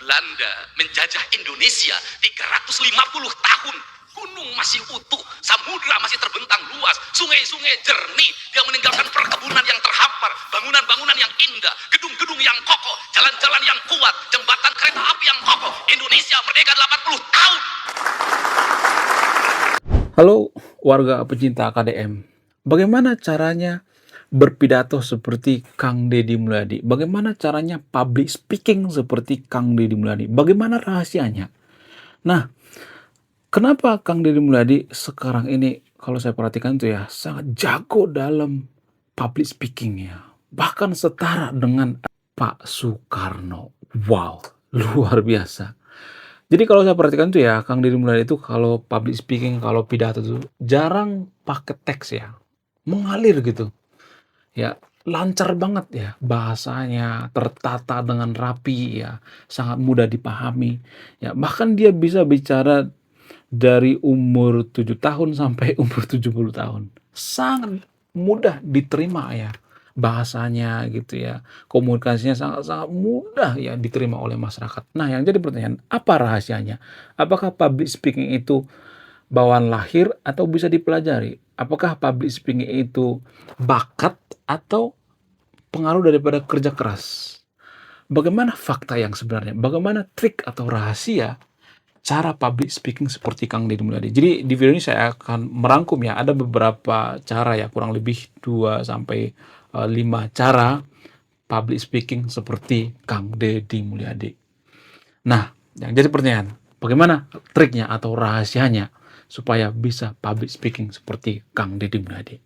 Belanda menjajah Indonesia 350 tahun. Gunung masih utuh, samudra masih terbentang luas, sungai-sungai jernih. Dia meninggalkan perkebunan yang terhampar, bangunan-bangunan yang indah, gedung-gedung yang kokoh, jalan-jalan yang kuat, jembatan kereta api yang kokoh. Indonesia merdeka 80 tahun. Halo warga pecinta KDM, bagaimana caranya berpidato seperti Kang Deddy Mulyadi? Bagaimana caranya public speaking seperti Kang Deddy Mulyadi? Bagaimana rahasianya? Nah, kenapa Kang Deddy Mulyadi sekarang ini kalau saya perhatikan tuh ya sangat jago dalam public speaking ya. Bahkan setara dengan Pak Soekarno. Wow, luar biasa. Jadi kalau saya perhatikan tuh ya, Kang Deddy Mulyadi itu kalau public speaking, kalau pidato tuh jarang pakai teks ya. Mengalir gitu. Ya, lancar banget ya bahasanya, tertata dengan rapi ya, sangat mudah dipahami. Ya, bahkan dia bisa bicara dari umur 7 tahun sampai umur 70 tahun. Sangat mudah diterima ya bahasanya gitu ya. Komunikasinya sangat-sangat mudah ya diterima oleh masyarakat. Nah, yang jadi pertanyaan, apa rahasianya? Apakah public speaking itu bawaan lahir atau bisa dipelajari? Apakah public speaking itu bakat atau pengaruh daripada kerja keras? Bagaimana fakta yang sebenarnya? Bagaimana trik atau rahasia cara public speaking seperti Kang Deddy Mulyadi? Jadi di video ini saya akan merangkum ya, ada beberapa cara ya, kurang lebih 2 sampai 5 cara public speaking seperti Kang Deddy Mulyadi. Nah, yang jadi pertanyaan, bagaimana triknya atau rahasianya supaya bisa public speaking seperti Kang Deddy Mulyadi?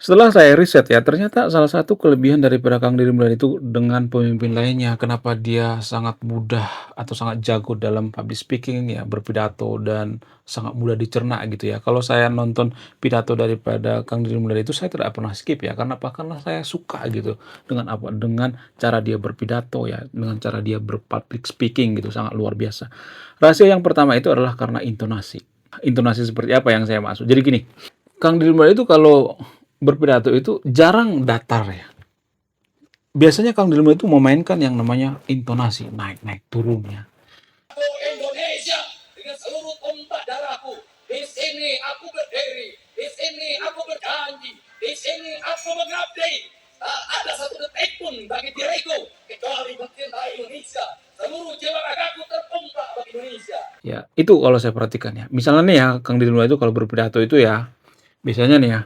Setelah saya riset ya, ternyata salah satu kelebihan daripada Kang Deddy Mulyadi itu dengan pemimpin lainnya, kenapa dia sangat mudah atau sangat jago dalam public speaking ya, berpidato dan sangat mudah dicerna gitu ya. Kalau saya nonton pidato daripada Kang Deddy Mulyadi itu saya tidak pernah skip ya, karena apa? Karena saya suka gitu dengan apa? Dengan cara dia berpidato ya, dengan cara dia berpublic speaking gitu, sangat luar biasa. Rahasia yang pertama itu adalah karena intonasi. Intonasi seperti apa yang saya maksud? Jadi gini, Kang Deddy Mulyadi itu kalau berpidato itu jarang datar ya. Biasanya Kang Deddy Mulyadi itu memainkan yang namanya intonasi, naik-naik turunnya. Indonesia dengan seluruh tumpah darahku. Di sini aku berdiri, di sini aku berjanji, di sini aku mengabdi. Tak ada satu detik pun bagi diriku kecuali mencintai Indonesia. Seluruh jiwa ragaku tertumpah bagi Indonesia. Ya, itu kalau saya perhatikan ya. Misalnya nih ya, Kang Deddy Mulyadi itu kalau berpidato itu ya, biasanya nih ya,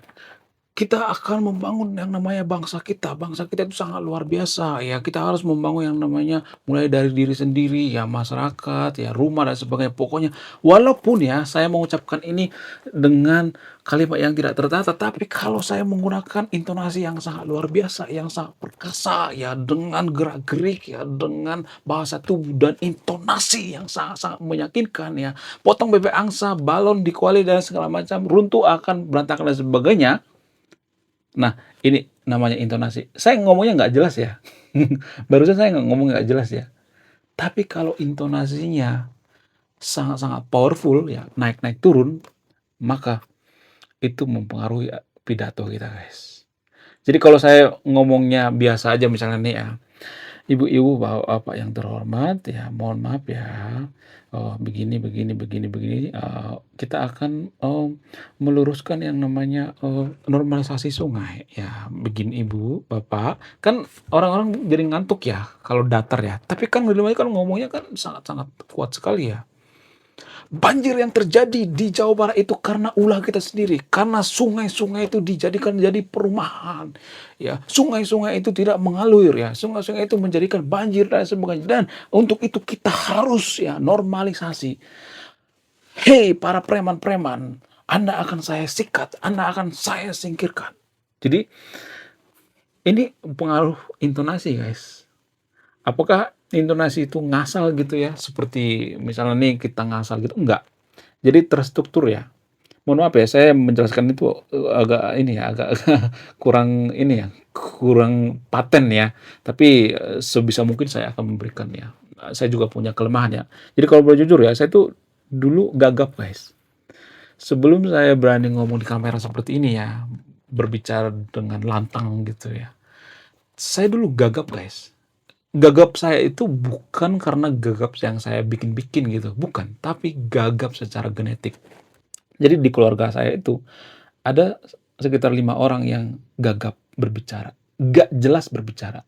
kita akan membangun yang namanya bangsa kita. Bangsa kita itu sangat luar biasa ya. Kita harus membangun yang namanya mulai dari diri sendiri ya, masyarakat ya, rumah dan sebagainya. Pokoknya walaupun ya saya mengucapkan ini dengan kalimat yang tidak tertata, tapi kalau saya menggunakan intonasi yang sangat luar biasa, yang sangat perkasa ya, dengan gerak-gerik ya, dengan bahasa tubuh dan intonasi yang sangat-sangat meyakinkan ya. Potong bebek angsa, balon dikuali dan segala macam, runtuh akan berantakan dan sebagainya. Nah, ini namanya intonasi. Saya ngomongnya nggak jelas ya. Barusan saya ngomong nggak jelas ya. Tapi kalau intonasinya sangat-sangat powerful ya, naik-naik turun, maka itu mempengaruhi pidato kita, guys. Jadi kalau saya ngomongnya biasa aja misalnya nih ya, ibu-ibu, bapak yang terhormat ya, mohon maaf ya, begini begini begini begini, kita akan meluruskan yang namanya normalisasi sungai ya, begini ibu, bapak. Kan orang-orang jadi ngantuk ya kalau datar ya, tapi kan kan ngomongnya kan sangat-sangat kuat sekali ya. Banjir yang terjadi di Jawa Barat itu karena ulah kita sendiri, karena sungai-sungai itu dijadikan jadi perumahan. Ya, sungai-sungai itu tidak mengalir ya, sungai-sungai itu menjadikan banjir dan sebagainya. Dan untuk itu kita harus ya normalisasi. Hei para preman-preman, Anda akan saya sikat, Anda akan saya singkirkan. Jadi ini pengaruh intonasi, guys. Apakah intonasi itu ngasal gitu ya, seperti misalnya nih kita ngasal gitu? Enggak. Jadi terstruktur ya. Mohon maaf ya, saya menjelaskan itu agak ini ya, agak kurang ini ya, kurang paten ya. Tapi sebisa mungkin saya akan memberikan ya. Saya juga punya kelemahan ya. Jadi kalau boleh jujur ya, saya tuh dulu gagap, guys. Sebelum saya berani ngomong di kamera seperti ini ya, berbicara dengan lantang gitu ya, saya dulu gagap, guys. gagap saya itu bukan karena gagap yang saya bikin-bikin gitu, bukan, tapi gagap secara genetik. Jadi di keluarga saya itu ada sekitar 5 orang yang gagap berbicara, nggak jelas berbicara,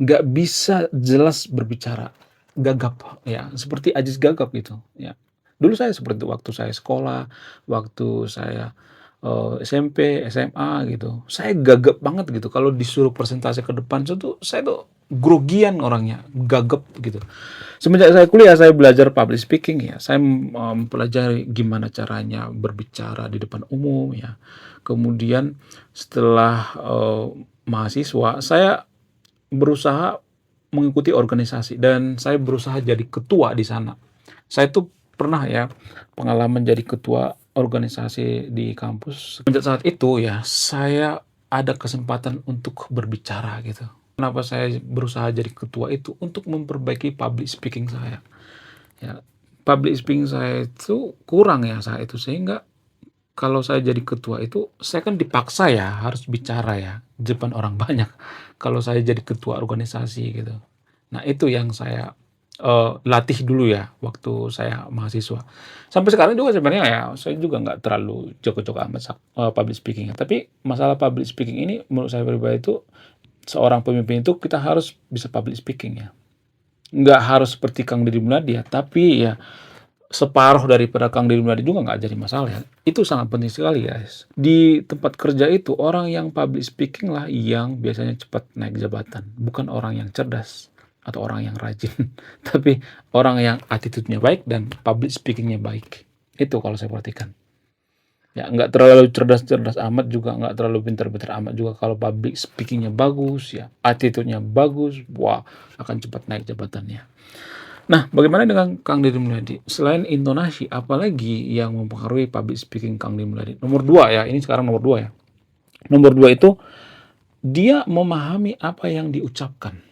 nggak bisa jelas berbicara, gagap ya, seperti Ajis Gagap gitu ya. Dulu saya seperti itu waktu saya sekolah, waktu saya, SMP, SMA gitu, saya gagap banget gitu kalau disuruh presentasi ke depan saya tuh grogian orangnya, gagap gitu. Semenjak saya kuliah, saya belajar public speaking ya, saya, mempelajari gimana caranya berbicara di depan umum ya. Kemudian setelah, mahasiswa, saya berusaha mengikuti organisasi dan saya berusaha jadi ketua di sana. Saya tuh pernah ya pengalaman jadi ketua organisasi di kampus. Sejak saat itu ya, saya ada kesempatan untuk berbicara gitu. Kenapa saya berusaha jadi ketua itu? Untuk memperbaiki public speaking saya. Ya, public speaking saya itu kurang ya saat itu, sehingga kalau saya jadi ketua itu, saya kan dipaksa ya harus bicara ya di depan orang banyak. Kalau saya jadi ketua organisasi gitu. Nah itu yang saya latih dulu ya waktu saya mahasiswa. Sampai sekarang juga sebenarnya ya saya juga nggak terlalu jago-jago amat public speaking. Tapi masalah public speaking ini menurut saya pribadi itu seorang pemimpin itu kita harus bisa public speaking ya. Nggak harus seperti Kang Deddy Mulyadi ya, tapi ya separuh daripada Kang Deddy Mulyadi juga nggak jadi masalah ya. Itu sangat penting sekali guys. Di tempat kerja itu orang yang public speaking lah yang biasanya cepat naik jabatan. Bukan orang yang cerdas atau orang yang rajin. Tapi orang yang attitude-nya baik dan public speaking-nya baik. Itu kalau saya perhatikan. Ya nggak terlalu cerdas-cerdas amat juga, nggak terlalu pintar-pintar amat juga. Kalau public speaking-nya bagus ya, attitude-nya bagus, wah akan cepat naik jabatannya. Nah, bagaimana dengan Kang Deddy Mulyadi? Selain intonasi, apalagi yang mempengaruhi public speaking Kang Deddy Mulyadi? Nomor 2 ya, ini sekarang nomor 2 ya. Nomor 2 itu, dia memahami apa yang diucapkan.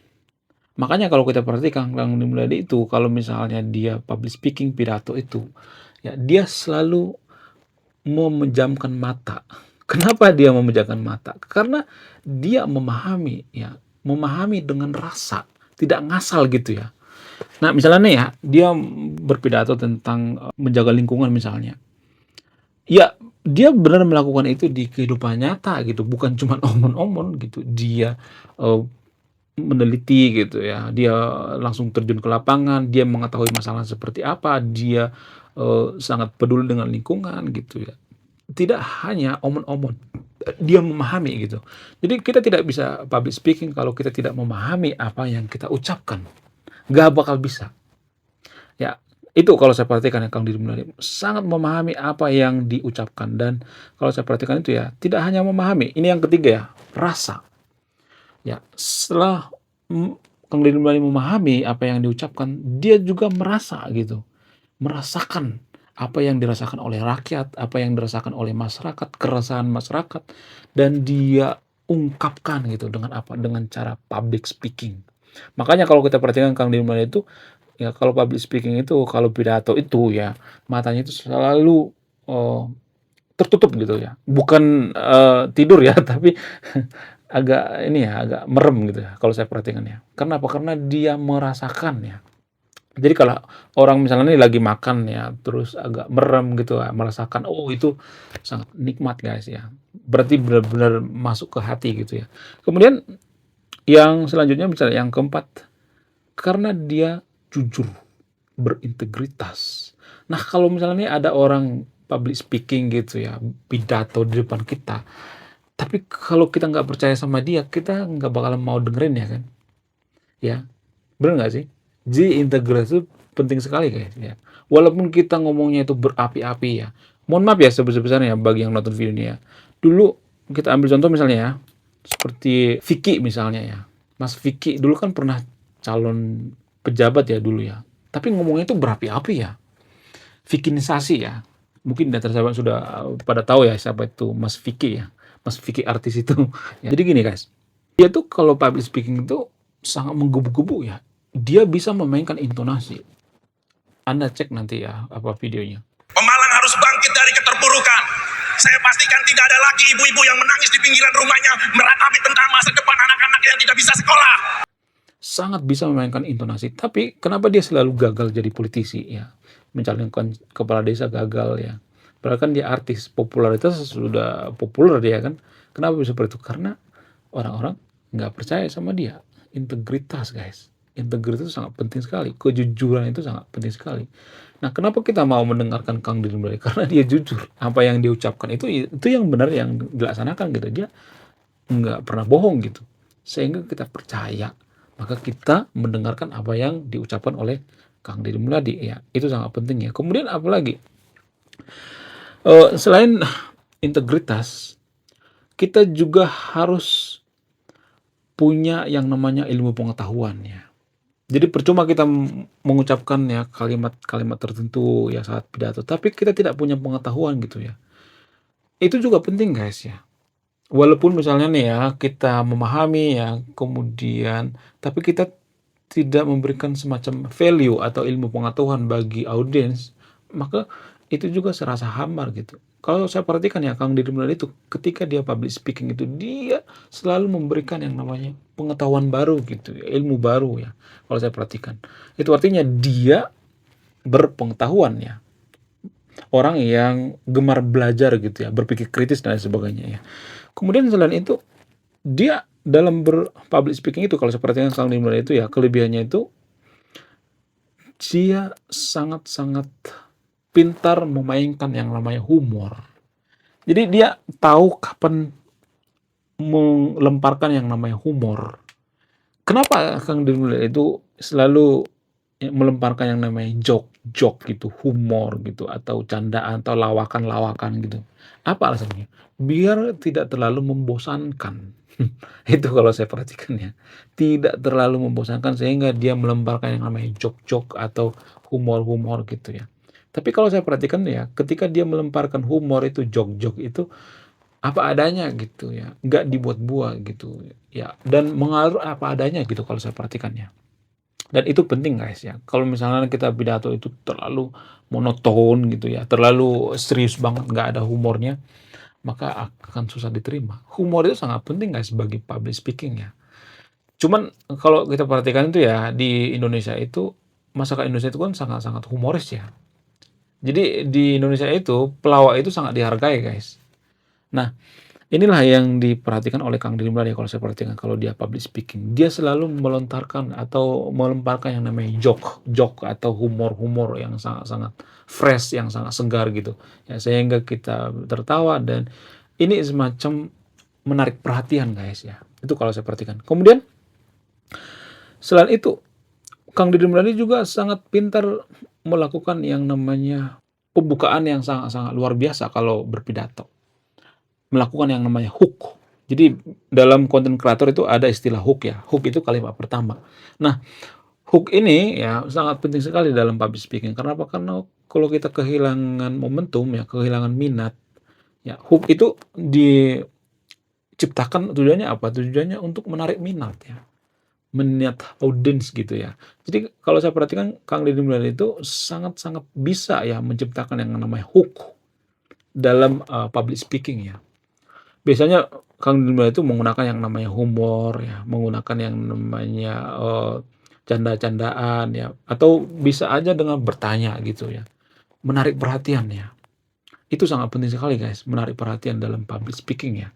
Makanya kalau kita perhatikan Kang Deddy Mulyadi itu, kalau misalnya dia public speaking pidato itu, ya dia selalu memejamkan mata. Kenapa dia memejamkan mata? Karena dia memahami ya, memahami dengan rasa, tidak ngasal gitu ya. Nah, misalnya nih ya, dia berpidato tentang menjaga lingkungan misalnya. Ya, dia benar melakukan itu di kehidupan nyata gitu, bukan cuma omong-omong gitu. Dia meneliti gitu ya, dia langsung terjun ke lapangan, dia mengetahui masalah seperti apa, dia sangat peduli dengan lingkungan gitu ya. Tidak hanya omong-omong, dia memahami gitu. Jadi kita tidak bisa public speaking kalau kita tidak memahami apa yang kita ucapkan. Gak bakal bisa. Ya, itu kalau saya perhatikan ya Kang Deddy Mulyadi, sangat memahami apa yang diucapkan dan kalau saya perhatikan itu ya, tidak hanya memahami, ini yang ketiga ya, rasa. Ya, setelah Kang Deddy Mulyadi memahami apa yang diucapkan, dia juga merasa gitu. Merasakan apa yang dirasakan oleh rakyat, apa yang dirasakan oleh masyarakat, keresahan masyarakat dan dia ungkapkan gitu dengan apa? Dengan cara public speaking. Makanya kalau kita perhatikan Kang Deddy Mulyadi itu ya kalau public speaking itu, kalau pidato itu ya, matanya itu selalu, tertutup gitu ya. Bukan, tidur ya, tapi agak ini ya, agak merem gitu ya, kalau saya perhatikan ya. Karena apa? Karena dia merasakan ya. Jadi kalau orang misalnya nih lagi makan ya, terus agak merem gitu ya, merasakan, oh itu sangat nikmat guys ya. Berarti benar-benar masuk ke hati gitu ya. Kemudian yang selanjutnya misalnya yang keempat, karena dia jujur, berintegritas. Nah, kalau misalnya nih ada orang public speaking gitu ya, pidato di depan kita, tapi kalau kita nggak percaya sama dia, kita nggak bakalan mau dengerin ya kan? Ya, bener nggak sih? Jadi integritas itu penting sekali guys ya. Walaupun kita ngomongnya itu berapi-api ya. Mohon maaf ya sebesar-besarnya bagi yang nonton video ini ya. Dulu kita ambil contoh misalnya ya, seperti Vicky misalnya ya. Mas Vicky dulu kan pernah calon pejabat ya dulu ya. Tapi ngomongnya itu berapi-api ya. Vikinisasi ya. Mungkin dari sahabat sudah pada tahu ya siapa itu Mas Vicky ya. Mas Vicky artis itu. Ya. Jadi gini guys. Dia tuh kalau public speaking itu sangat menggebu-gebu ya. Dia bisa memainkan intonasi. Anda cek nanti ya apa videonya. Pemalang harus bangkit dari keterpurukan. Saya pastikan tidak ada lagi ibu-ibu yang menangis di pinggiran rumahnya meratapi tentang masa depan anak-anak yang tidak bisa sekolah. sangat bisa memainkan intonasi. Tapi kenapa dia selalu gagal jadi politisi ya? Mencalonkan kepala desa gagal ya. Padahal kan dia artis, popularitas sudah populer dia kan. Kenapa bisa seperti itu? Karena orang-orang nggak percaya sama dia. Integritas guys. Integritas itu sangat penting sekali. Kejujuran itu sangat penting sekali. Nah, kenapa kita mau mendengarkan Kang Deddy Mulyadi? Karena dia jujur. Apa yang dia ucapkan itu yang benar yang dilaksanakan gitu. Dia nggak pernah bohong gitu. Sehingga kita percaya. Maka kita mendengarkan apa yang diucapkan oleh Kang Deddy Mulyadi ya. Itu sangat penting ya. Kemudian apalagi? Selain integritas, kita juga harus punya yang namanya ilmu pengetahuan ya. Jadi percuma kita mengucapkan ya kalimat-kalimat tertentu ya saat pidato, tapi kita tidak punya pengetahuan gitu ya. Itu juga penting guys ya. Walaupun misalnya nih ya kita memahami ya, kemudian tapi kita tidak memberikan semacam value atau ilmu pengetahuan bagi audiens, maka itu juga serasa hambar gitu. Kalau saya perhatikan ya Kang Deddy Mulyadi itu ketika dia public speaking itu dia selalu memberikan yang namanya pengetahuan baru gitu ya, ilmu baru ya. Kalau saya perhatikan. Itu artinya dia berpengetahuan ya. Orang yang gemar belajar gitu ya, berpikir kritis dan lain sebagainya ya. Kemudian selain itu dia dalam public speaking itu kalau saya perhatikan Kang Deddy Mulyadi itu ya kelebihannya itu dia sangat-sangat pintar memainkan yang namanya humor. Jadi dia tahu kapan melemparkan yang namanya humor. Kenapa Kang Deddy Mulyadi itu selalu melemparkan yang namanya joke gitu, humor gitu, atau candaan atau lawakan-lawakan gitu. Apa alasannya? Biar tidak terlalu membosankan. Itu kalau saya perhatikan ya. Tidak terlalu membosankan sehingga dia melemparkan yang namanya joke-joke atau humor-humor gitu ya. Tapi kalau saya perhatikan ya, ketika dia melemparkan humor itu, joke-joke itu apa adanya gitu ya, nggak dibuat-buat gitu ya, dan mengalir apa adanya gitu kalau saya perhatikan ya. Dan itu penting guys ya. Kalau misalnya kita pidato itu terlalu monoton gitu ya, terlalu serius banget, nggak ada humornya, maka akan susah diterima. Humor itu sangat penting guys bagi public speaking ya. Cuman kalau kita perhatikan itu ya di Indonesia itu, masyarakat Indonesia itu kan sangat-sangat humoris ya. Jadi di Indonesia itu pelawak itu sangat dihargai guys. Nah, inilah yang diperhatikan oleh Kang Deddy Mulyadi kalau saya perhatikan kalau dia public speaking. Dia selalu melontarkan atau melemparkan yang namanya joke atau humor-humor yang sangat-sangat fresh, yang sangat segar gitu. Ya, sehingga kita tertawa dan ini semacam menarik perhatian guys ya. Itu kalau saya perhatikan. Kemudian selain itu Kang Deddy Mulyadi juga sangat pintar melakukan yang namanya pembukaan yang sangat-sangat luar biasa kalau berpidato. Melakukan yang namanya hook. Jadi dalam konten kreator itu ada istilah hook ya. Hook itu kalimat pertama. Nah, hook ini ya sangat penting sekali dalam public speaking. Kenapa? Karena kalau kita kehilangan momentum ya, kehilangan minat, ya hook itu diciptakan tujuannya apa? Tujuannya untuk menarik minat ya. Minat audiens gitu ya. Jadi kalau saya perhatikan Kang Deddy Mulyadi itu sangat-sangat bisa ya menciptakan yang namanya hook dalam public speaking ya. Biasanya Kang Deddy Mulyadi itu menggunakan yang namanya humor ya, menggunakan yang namanya canda-candaan ya, atau bisa aja dengan bertanya gitu ya, menarik perhatian ya. Itu sangat penting sekali guys, menarik perhatian dalam public speaking ya.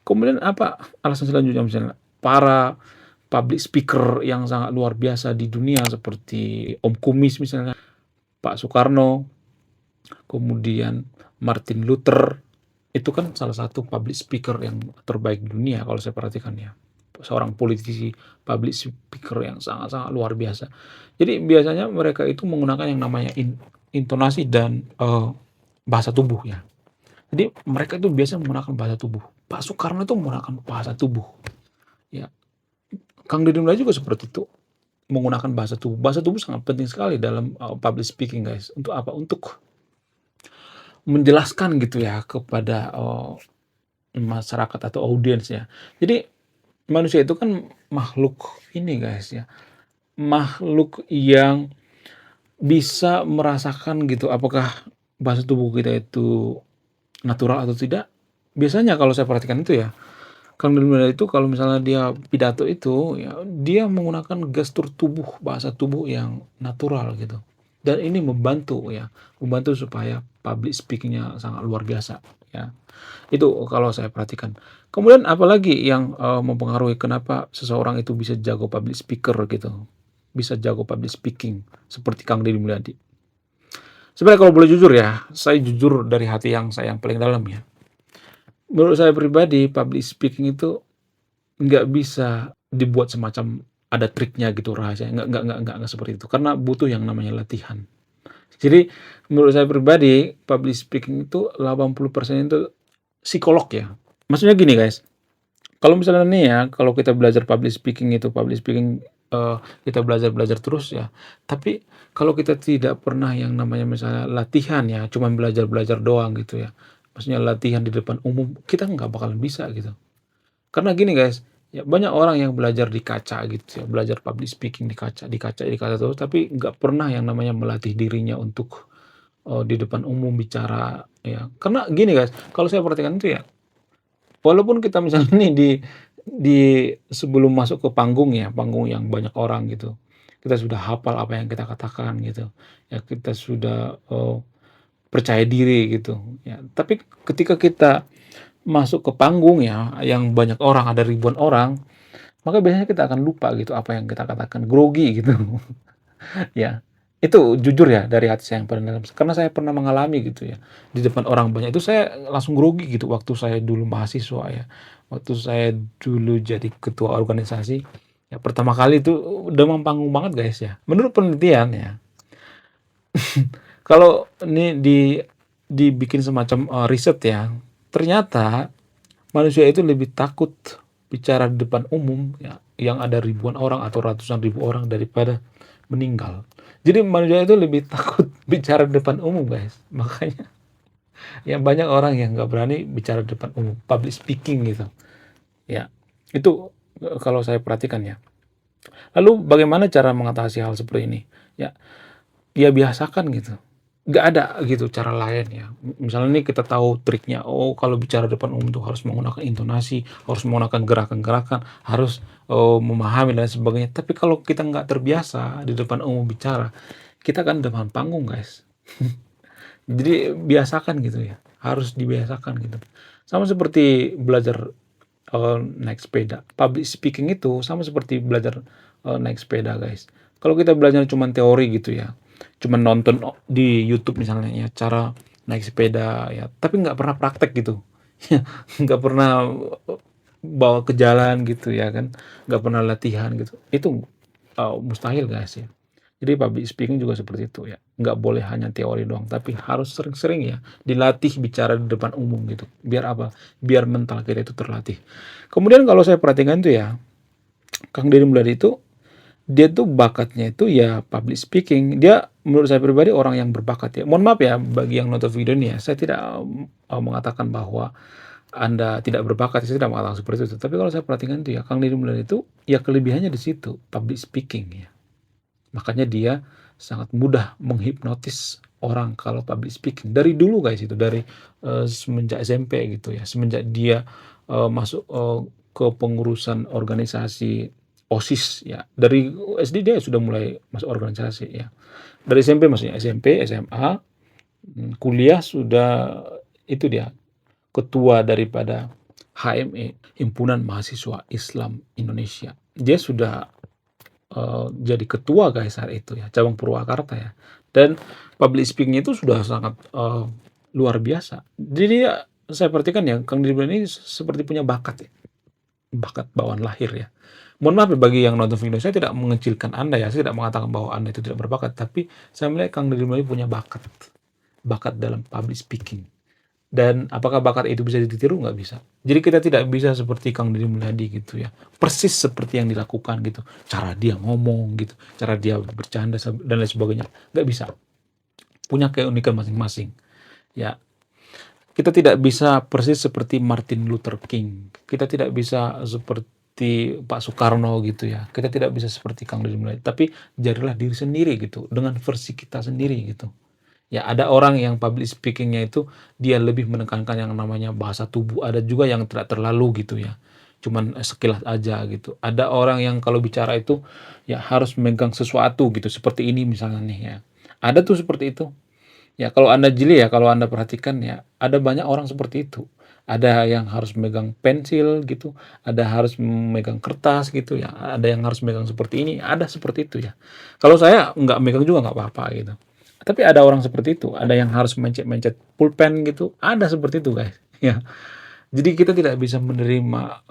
Kemudian apa alasan selanjutnya misalnya para public speaker yang sangat luar biasa di dunia seperti Om Kumis misalnya, Pak Soekarno, kemudian Martin Luther, itu kan salah satu public speaker yang terbaik di dunia kalau saya perhatikan ya. Seorang politisi public speaker yang sangat-sangat luar biasa. Jadi biasanya mereka itu menggunakan yang namanya intonasi dan bahasa tubuh ya. Jadi mereka itu biasa menggunakan bahasa tubuh. Pak Soekarno itu menggunakan bahasa tubuh. Ya. Kang Deddy Mulyadi juga seperti itu, menggunakan bahasa tubuh. Bahasa tubuh sangat penting sekali dalam public speaking guys. Untuk apa? Untuk menjelaskan gitu ya kepada masyarakat atau audiens ya. Jadi manusia itu kan makhluk ini guys ya, makhluk yang bisa merasakan gitu apakah bahasa tubuh kita itu natural atau tidak. Biasanya kalau saya perhatikan itu ya, Kang Deddy Mulyadi itu kalau misalnya dia pidato itu, ya dia menggunakan gestur tubuh, bahasa tubuh yang natural gitu. Dan ini membantu supaya public speaking-nya sangat luar biasa, ya. Itu kalau saya perhatikan. Kemudian apalagi yang, mempengaruhi kenapa seseorang itu bisa jago public speaker gitu, bisa jago public speaking seperti Kang Deddy Mulyadi. Sebenarnya kalau boleh jujur ya, saya jujur dari hati saya yang paling dalam ya. Menurut saya pribadi, public speaking itu nggak bisa dibuat semacam ada triknya gitu, rahasia, nggak seperti itu, karena butuh yang namanya latihan. Jadi menurut saya pribadi, public speaking itu 80% itu psikolog ya. Maksudnya gini guys, kalau misalnya nih ya, kalau kita belajar public speaking, kita belajar terus ya, tapi kalau kita tidak pernah yang namanya misalnya latihan ya, cuman belajar doang gitu ya, maksudnya latihan di depan umum, kita nggak bakalan bisa gitu. Karena gini guys, ya banyak orang yang belajar di kaca gitu ya, belajar public speaking di kaca terus, tapi nggak pernah yang namanya melatih dirinya untuk, di depan umum bicara ya. Karena gini guys, kalau saya perhatikan itu ya, walaupun kita misalnya nih di sebelum masuk ke panggung ya, panggung yang banyak orang gitu, kita sudah hafal apa yang kita katakan gitu, ya kita sudah, percaya diri gitu ya. Tapi ketika kita masuk ke panggung ya, yang banyak orang, ada ribuan orang, maka biasanya kita akan lupa gitu apa yang kita katakan, grogi gitu. Ya, itu jujur ya dari hati saya yang paling dalam, karena saya pernah mengalami gitu ya, di depan orang banyak itu saya langsung grogi gitu waktu saya dulu mahasiswa ya, waktu saya dulu jadi ketua organisasi, ya pertama kali itu demam panggung banget guys ya. Menurut penelitian ya, kalau ini dibikin semacam, riset ya, ternyata manusia itu lebih takut bicara di depan umum ya, yang ada ribuan orang atau ratusan ribu orang daripada meninggal. Jadi manusia itu lebih takut bicara di depan umum guys. Makanya ya banyak orang yang nggak berani bicara di depan umum, public speaking gitu. Ya, itu, kalau saya perhatikan ya. Lalu bagaimana cara mengatasi hal seperti ini? Ya, ya biasakan gitu. Nggak ada gitu cara lain ya. Misalnya nih kita tahu triknya, oh kalau bicara depan umum tuh harus menggunakan intonasi, harus menggunakan gerakan-gerakan, harus, memahami dan sebagainya. Tapi kalau kita nggak terbiasa di depan umum bicara, kita kan depan panggung guys. Jadi biasakan gitu ya, harus dibiasakan gitu. Sama seperti belajar, naik sepeda. Public speaking itu sama seperti belajar, naik sepeda guys. Kalau kita belajar cuman teori gitu ya, cuman nonton di YouTube misalnya ya, cara naik sepeda ya, tapi nggak pernah praktek gitu. Nggak pernah, bawa ke jalan gitu ya kan, nggak pernah latihan gitu. Itu, mustahil guys ya. Jadi public speaking juga seperti itu ya, nggak boleh hanya teori doang, tapi harus sering-sering ya dilatih bicara di depan umum gitu. Biar apa? Biar mental kita itu terlatih. Kemudian kalau saya perhatikan tuh ya, Kang Deddy Mulyadi itu, dia tuh bakatnya itu ya public speaking. Dia menurut saya pribadi orang yang berbakat ya. Mohon maaf ya bagi yang nonton video ini ya, saya tidak, mengatakan bahwa Anda tidak berbakat, saya tidak mengatakan seperti itu. Tapi kalau saya perhatikan itu ya, Kang Deddy Mulyadi itu, ya kelebihannya di situ, public speaking ya. Makanya dia sangat mudah menghipnotis orang kalau public speaking. Dari dulu guys itu, dari, semenjak SMP gitu ya, semenjak dia, masuk, ke pengurusan organisasi OSIS ya. Dari SD dia sudah mulai masuk organisasi ya. Dari SMP maksudnya, SMP, SMA, kuliah sudah itu dia, ketua daripada HMI, Himpunan Mahasiswa Islam Indonesia. Dia sudah, jadi ketua guys saat itu ya, cabang Purwakarta ya. Dan public speaking itu sudah sangat, luar biasa. Jadi dia, saya perhatikan ya, Kang Deddy Mulyadi ini seperti punya bakat ya, bakat bawaan lahir ya. Mohon maaf ya bagi yang nonton video, saya tidak mengecilkan Anda ya, saya tidak mengatakan bahwa Anda itu tidak berbakat, tapi saya melihat Kang Deddy Mulyadi punya bakat, bakat dalam public speaking. Dan apakah bakat itu bisa ditiru? Nggak bisa. Jadi kita tidak bisa seperti Kang Deddy Mulyadi gitu ya, persis seperti yang dilakukan gitu, cara dia ngomong gitu, cara dia bercanda dan lain sebagainya, nggak bisa. Punya keunikan masing-masing. Ya, kita tidak bisa persis seperti Martin Luther King, kita tidak bisa seperti Pak Soekarno gitu ya, kita tidak bisa seperti Kang Deddy Mulyadi, tapi jadilah diri sendiri gitu, dengan versi kita sendiri gitu. Ya ada orang yang public speaking-nya itu dia lebih menekankan yang namanya bahasa tubuh, ada juga yang tidak terlalu gitu ya. cuman sekilas aja gitu. Ada orang yang kalau bicara itu ya harus megang sesuatu gitu, seperti ini misalnya nih ya. Ada tuh seperti itu. Ya kalau Anda jeli ya, kalau Anda perhatikan ya, ada banyak orang seperti itu. Ada yang harus megang pensil gitu, ada harus megang kertas gitu ya, ada yang harus megang seperti ini, ada seperti itu ya. Kalau saya nggak megang juga nggak apa-apa gitu. Tapi ada orang seperti itu, ada yang harus mencet-mencet pulpen gitu, ada seperti itu guys. Ya, jadi kita tidak bisa menerima,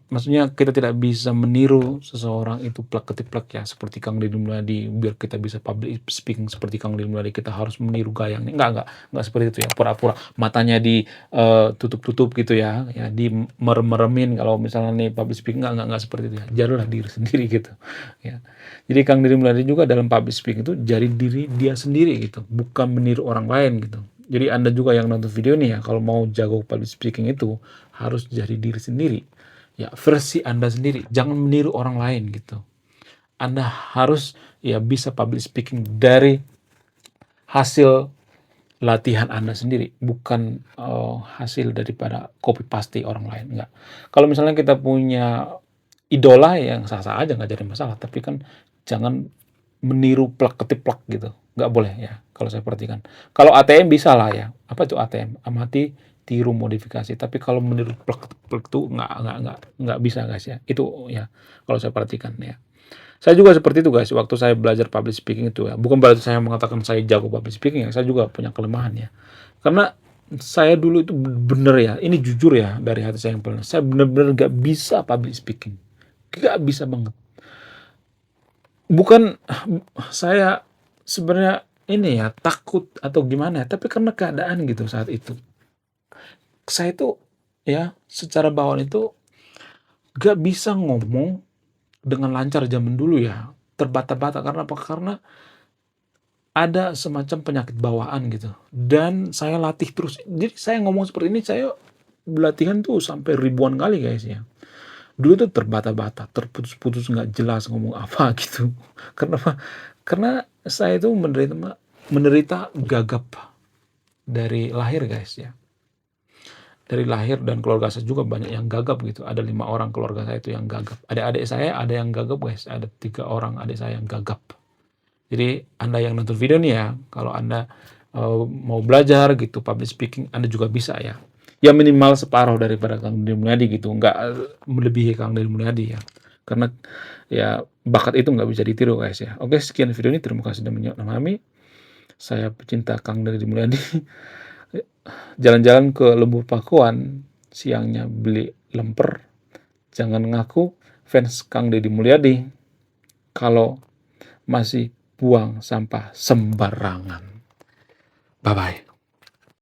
maksudnya kita tidak bisa meniru seseorang itu plak ketik plak ya, seperti Kang Deddy Mulyadi, biar kita bisa public speaking seperti Kang Deddy Mulyadi, kita harus meniru gayanya. Enggak seperti itu ya, pura-pura matanya ditutup-tutup gitu ya, ya dimerem-meremin kalau misalnya nih public speaking, enggak seperti itu ya, jadilah diri sendiri gitu, ya. Jadi Kang Deddy Mulyadi juga dalam public speaking itu jadi diri dia sendiri gitu, bukan meniru orang lain gitu. Jadi Anda juga yang nonton video ini ya, kalau mau jago public speaking itu harus jadi diri sendiri. Ya, versi Anda sendiri, jangan meniru orang lain gitu. Anda harus ya bisa public speaking dari hasil latihan Anda sendiri, bukan hasil daripada copy paste orang lain, enggak. Kalau misalnya kita punya idola yang sah-sah aja nggak jadi masalah, tapi kan jangan meniru plak ketip plak gitu, nggak boleh ya kalau saya perhatikan. Kalau ATM bisa lah ya, apa itu ATM, amati tiru modifikasi, tapi kalau meniru plak ketip plak itu nggak bisa guys ya, itu ya kalau saya perhatikan ya. Saya juga seperti itu guys, waktu saya belajar public speaking itu ya, bukan berarti saya mengatakan saya jago public speaking ya, saya juga punya kelemahan ya, karena saya dulu itu bener ya, ini jujur ya dari hati saya yang paling, saya bener-bener gak bisa public speaking, gak bisa banget. Bukan saya sebenarnya ini ya takut atau gimana, tapi karena keadaan gitu saat itu. Saya itu ya secara bawaan itu gak bisa ngomong dengan lancar zaman dulu ya, terbata-bata. Karena apa? Karena ada semacam penyakit bawaan gitu, dan saya latih terus. Jadi saya ngomong seperti ini, saya latihan tuh sampai ribuan kali guys ya. Dulu tuh terbata-bata, terputus-putus, nggak jelas ngomong apa gitu. Kenapa? Karena saya itu menderita gagap dari lahir guys ya. Dari lahir, dan keluarga saya juga banyak yang gagap gitu. Ada 5 orang keluarga saya itu yang gagap. Adik-adik saya ada yang gagap guys. Ada 3 orang adik saya yang gagap. Jadi Anda yang nonton video nih ya, kalau Anda mau belajar gitu public speaking, Anda juga bisa ya. Ya minimal separuh daripada Kang Deddy Mulyadi gitu, nggak melebihi Kang Deddy Mulyadi ya. Karena ya bakat itu nggak bisa ditiru guys ya. Oke, sekian video ini, terima kasih sudah menonton kami. Saya pecinta Kang Deddy Mulyadi. Jalan-jalan ke Lembur Pakuan, siangnya beli lemper. Jangan ngaku fans Kang Deddy Mulyadi kalau masih buang sampah sembarangan. Bye-bye.